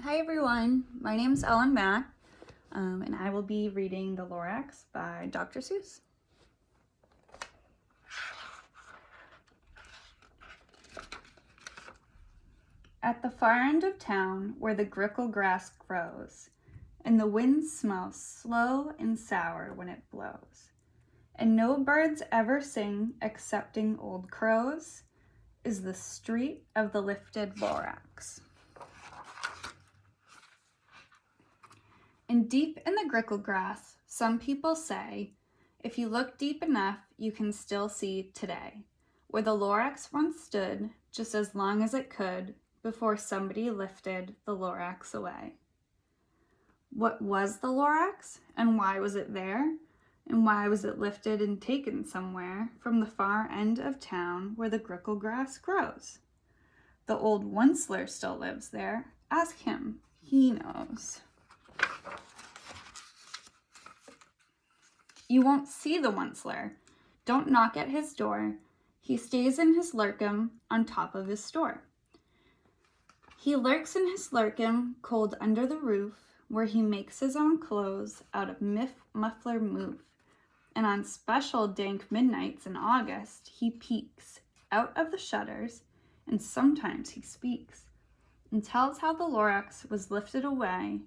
Hi everyone, my name's Ellen Mack, and I will be reading The Lorax by Dr. Seuss. At the far end of town, where the grickle grass grows, and the wind smells slow and sour when it blows, and no birds ever sing excepting old crows, is the street of the lifted Lorax. And deep in the grickle grass, some people say, if you look deep enough, you can still see today, where the Lorax once stood just as long as it could before somebody lifted the Lorax away. What was the Lorax, and why was it there? And why was it lifted and taken somewhere from the far end of town where the grickle grass grows? The old Onceler still lives there. Ask him, he knows. You won't see the Onceler. Don't knock at his door. He stays in his lurkum on top of his store. He lurks in his lurkum, cold under the roof, where he makes his own clothes out of muffler moof. And on special dank midnights in August, he peeks out of the shutters, and sometimes he speaks and tells how the Lorax was lifted away.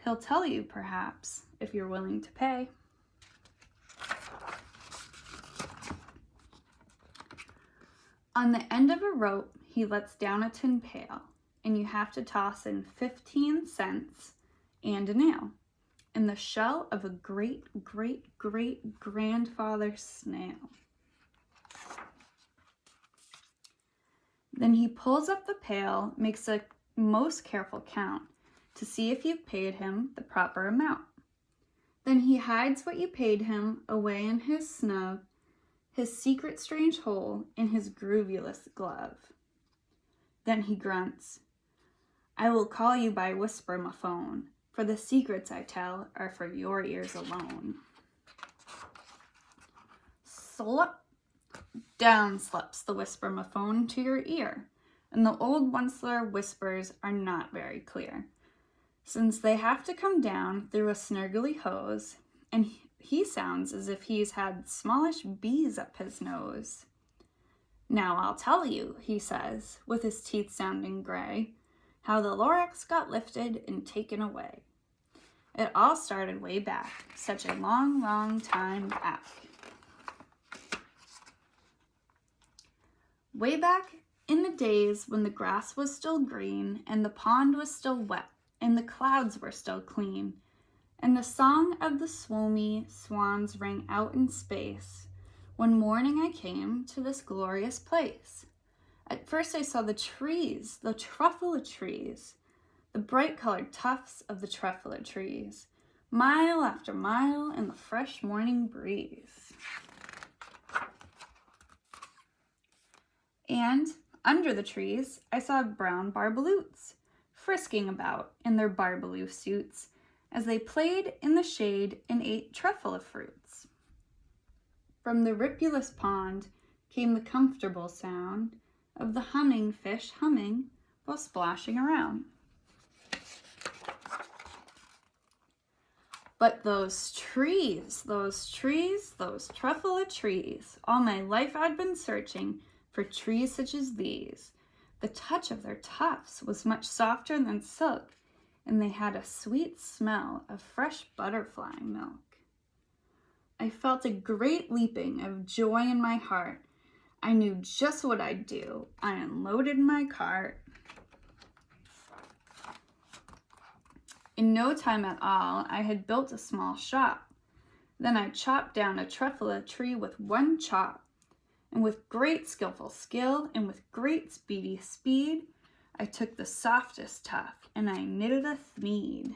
He'll tell you, perhaps, if you're willing to pay. On the end of a rope, he lets down a tin pail, and you have to toss in 15 cents and a nail in the shell of a great-great-great-grandfather snail. Then he pulls up the pail, makes a most careful count to see if you've paid him the proper amount. Then he hides what you paid him away in his snug, his secret strange hole in his groovyless glove. Then he grunts, I will call you by whisper my phone, for the secrets I tell are for your ears alone. Slop! Down slips the whisper-ma-phone to your ear, and the old Onceler whispers are not very clear, since they have to come down through a snurgly hose, and he sounds as if he's had smallish bees up his nose. Now I'll tell you, he says, with his teeth sounding gray, how the Lorax got lifted and taken away. It all started way back, such a long, long time back. Way back in the days when the grass was still green and the pond was still wet and the clouds were still clean and the song of the swoony swans rang out in space, one morning I came to this glorious place. At first I saw the trees, the truffula trees, the bright-colored tufts of the truffula trees, mile after mile in the fresh morning breeze. And under the trees, I saw brown barbaloots frisking about in their barbaloo suits as they played in the shade and ate truffula fruits. From the ripulous pond came the comfortable sound of the humming fish humming while splashing around. But those trees, those truffula trees, all my life I'd been searching for trees such as these. The touch of their tufts was much softer than silk, and they had a sweet smell of fresh butterfly milk. I felt a great leaping of joy in my heart. I knew just what I'd do. I unloaded my cart. In no time at all, I had built a small shop. Then I chopped down a truffula tree with one chop. And with great skillful skill and with great speedy speed, I took the softest tuft and I knitted a thmeed.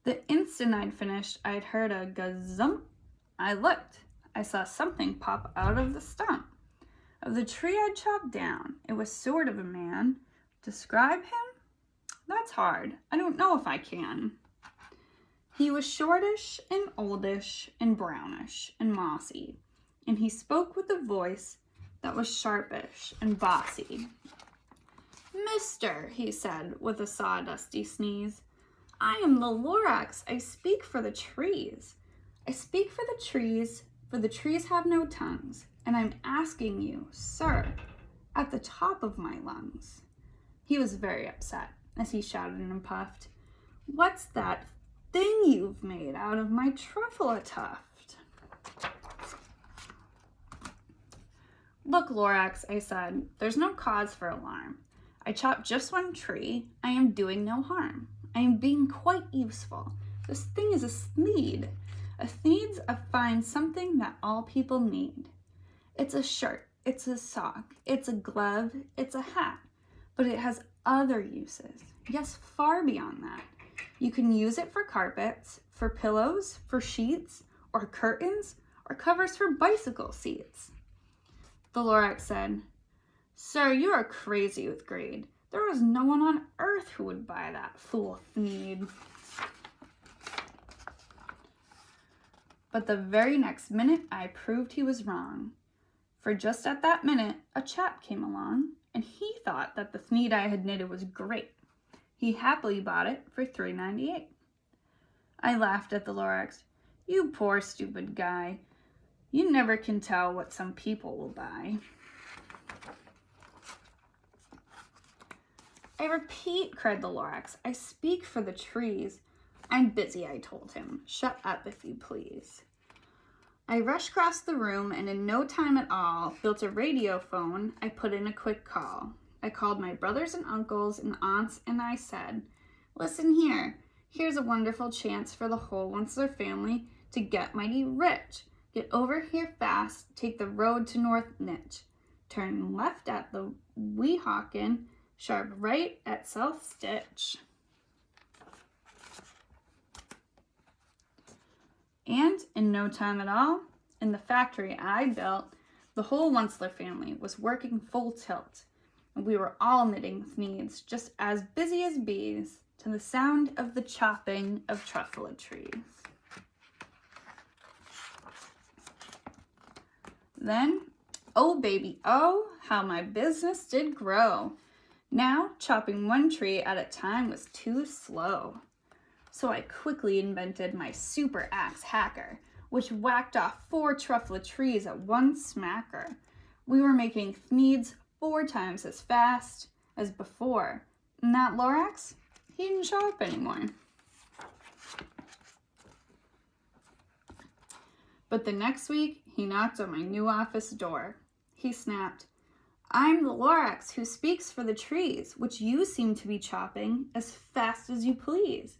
The instant I'd finished, I'd heard a gazump. I looked. I saw something pop out of the stump of the tree I'd chopped down. It was sort of a man. Describe him? That's hard. I don't know if I can. He was shortish and oldish and brownish and mossy, and he spoke with a voice that was sharpish and bossy. "Mister," he said with a sawdusty sneeze, "I am the Lorax. I speak for the trees. I speak for the trees, for the trees have no tongues, and I'm asking you, sir, at the top of my lungs." He was very upset as he shouted and puffed, "What's that thing you've made out of my truffle tuft?" "Look, Lorax," I said, "there's no cause for alarm. I chopped just one tree. I am doing no harm. I am being quite useful. This thing is a sneed. A sneed's a fine something that all people need. It's a shirt, it's a sock, it's a glove, it's a hat, but it has other uses. Yes, far beyond that. You can use it for carpets, for pillows, for sheets, or curtains, or covers for bicycle seats." The Lorax said, "Sir, you are crazy with greed. There is no one on earth who would buy that fool Thneed." But the very next minute I proved he was wrong. For just at that minute, a chap came along, and he thought that the Thneed I had knitted was great. He happily bought it for $3.98. I laughed at the Lorax. "You poor stupid guy. You never can tell what some people will buy." "I repeat," cried the Lorax, "I speak for the trees." "I'm busy," I told him. "Shut up, if you please." I rushed across the room and in no time at all built a radio phone. I put in a quick call. I called my brothers and uncles and aunts and I said, "Listen here. Here's a wonderful chance for the whole Onceler family to get mighty rich. Get over here fast. Take the road to North Nitch. Turn left at the Weehawken. Sharp right at South Stitch." And in no time at all, in the factory I built, the whole Onceler family was working full tilt, and we were all knitting Thneeds, just as busy as bees, to the sound of the chopping of truffle trees. Then, oh baby, oh, how my business did grow. Now, chopping one tree at a time was too slow. So I quickly invented my super axe hacker, which whacked off 4 truffle trees at one smacker. We were making Thneeds 4 times as fast as before, and that Lorax, he didn't show up anymore. But the next week, he knocked on my new office door. He snapped, "I'm the Lorax who speaks for the trees, which you seem to be chopping as fast as you please.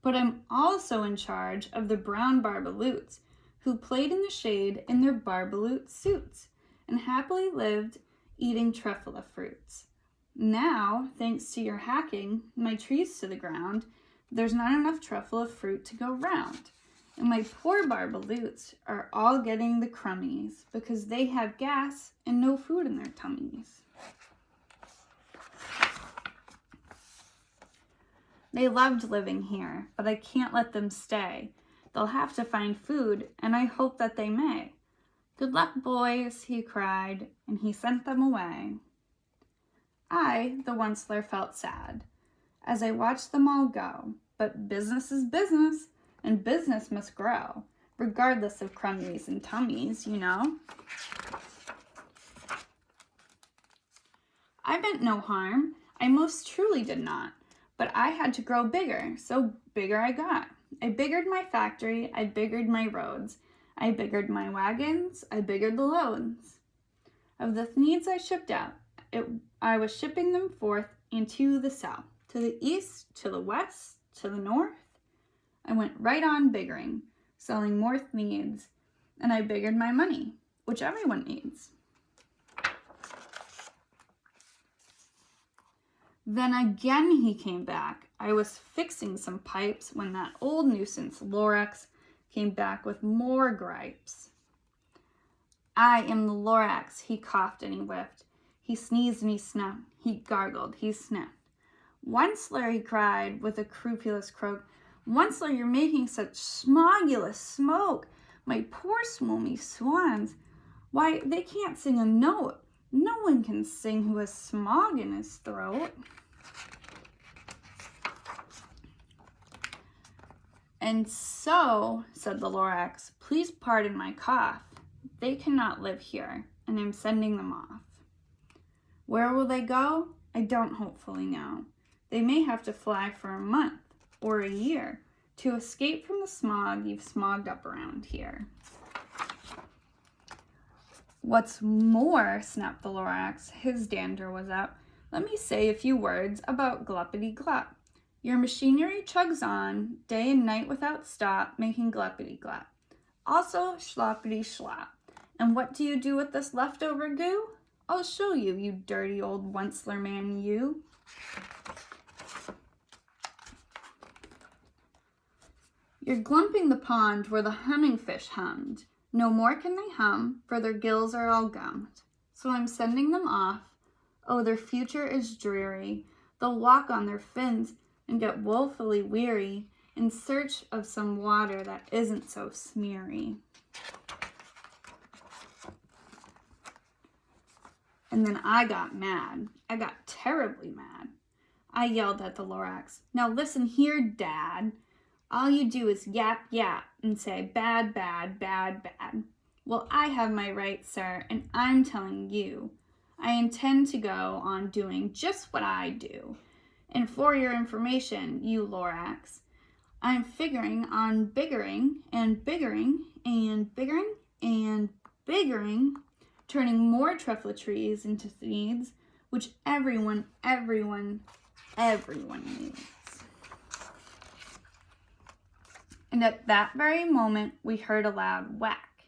But I'm also in charge of the brown barbaloots, who played in the shade in their barbaloot suits, and happily lived eating truffle fruits. Now, thanks to your hacking my trees to the ground, there's not enough truffle fruit to go round. And my poor barbaloots are all getting the crummies because they have gas and no food in their tummies." "They loved living here, but I can't let them stay. They'll have to find food, and I hope that they may. Good luck, boys," he cried, and he sent them away. I, the Onceler, felt sad as I watched them all go, but business is business, and business must grow, regardless of crummies and tummies, you know. I meant no harm. I most truly did not. But I had to grow bigger, so bigger I got. I biggered my factory, I biggered my roads, I biggered my wagons, I biggered the loads. Of the Thneeds I shipped out, I was shipping them forth into the south, to the east, to the west, to the north. I went right on biggering, selling more Thneeds, and I biggered my money, which everyone needs. Then again he came back. I was fixing some pipes when that old nuisance Lorax came back with more gripes. "I am the Lorax," he coughed and he whiffed. He sneezed and he snuffed. He gargled, he sniffed. "Onceler," he cried with a scrupulous croak, "Onceler, you're making such smogulous smoke. My poor swoomy swans, why, they can't sing a note. No one can sing who has smog in his throat. And so, said the Lorax, please pardon my cough. They cannot live here, and I'm sending them off. Where will they go? I don't hopefully know. They may have to fly for a month or a year to escape from the smog you've smogged up around here. What's more, snapped the Lorax, his dander was up, let me say a few words about gluppity-glup. Your machinery chugs on, day and night without stop, making gluppity-glup. Also schloppity-schlop. And what do you do with this leftover goo? I'll show you, you dirty old Onceler man, you. You're glumping the pond where the humming fish hummed. No more can they hum, for their gills are all gummed. So I'm sending them off. Oh, their future is dreary. They'll walk on their fins and get woefully weary in search of some water that isn't so smeary. And then I got mad. I got terribly mad. I yelled at the Lorax, now listen here, Dad. All you do is yap, yap, and say bad, bad, bad, bad. Well, I have my rights, sir, and I'm telling you. I intend to go on doing just what I do. And for your information, you Lorax, I'm figuring on biggering and biggering and biggering and biggering, turning more truffle trees into seeds, which everyone needs. And at that very moment, we heard a loud whack.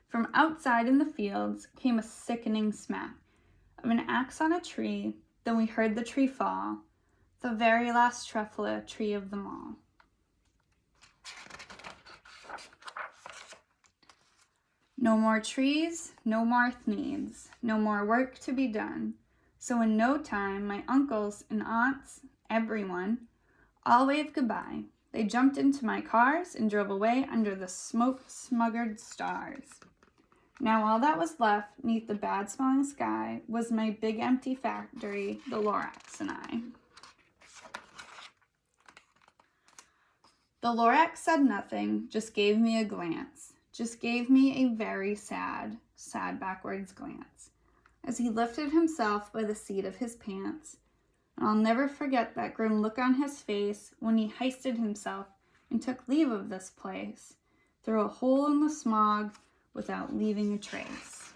From outside in the fields came a sickening smack of an axe on a tree. Then we heard the tree fall, the very last truffle tree of them all. No more trees, no more needs, no more work to be done. So in no time, my uncles and aunts, everyone, all waved goodbye. They jumped into my cars and drove away under the smoke-smuggered stars. Now all that was left neath the bad-smelling sky was my big empty factory, the Lorax and I. The Lorax said nothing, just gave me a glance, just gave me a very sad backwards glance, as he lifted himself by the seat of his pants. And I'll never forget that grim look on his face when he hoisted himself and took leave of this place, through a hole in the smog without leaving a trace.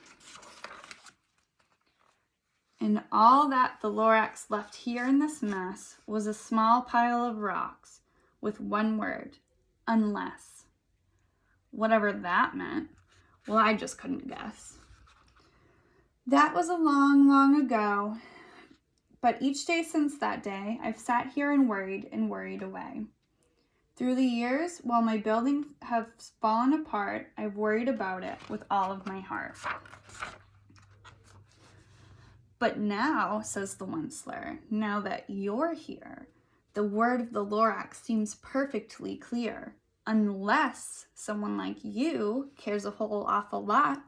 And all that the Lorax left here in this mess was a small pile of rocks with one word, unless. Whatever that meant, well, I just couldn't guess. That was a long, long ago. But each day since that day, I've sat here and worried away. Through the years, while my buildings have fallen apart, I've worried about it with all of my heart. But now, says the Onceler, now that you're here, the word of the Lorax seems perfectly clear. Unless someone like you cares a whole awful lot,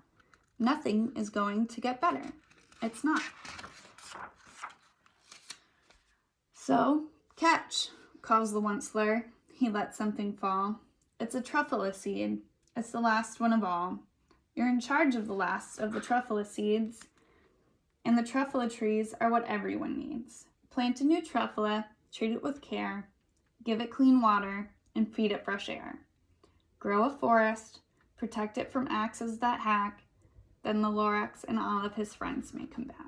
nothing is going to get better. It's not. So, catch, calls the Onceler. He lets something fall. It's a truffle seed. It's the last one of all. You're in charge of the last of the truffle seeds, and the truffle trees are what everyone needs. Plant a new truffle, treat it with care, give it clean water, and feed it fresh air. Grow a forest, protect it from axes that hack, then the Lorax and all of his friends may come back.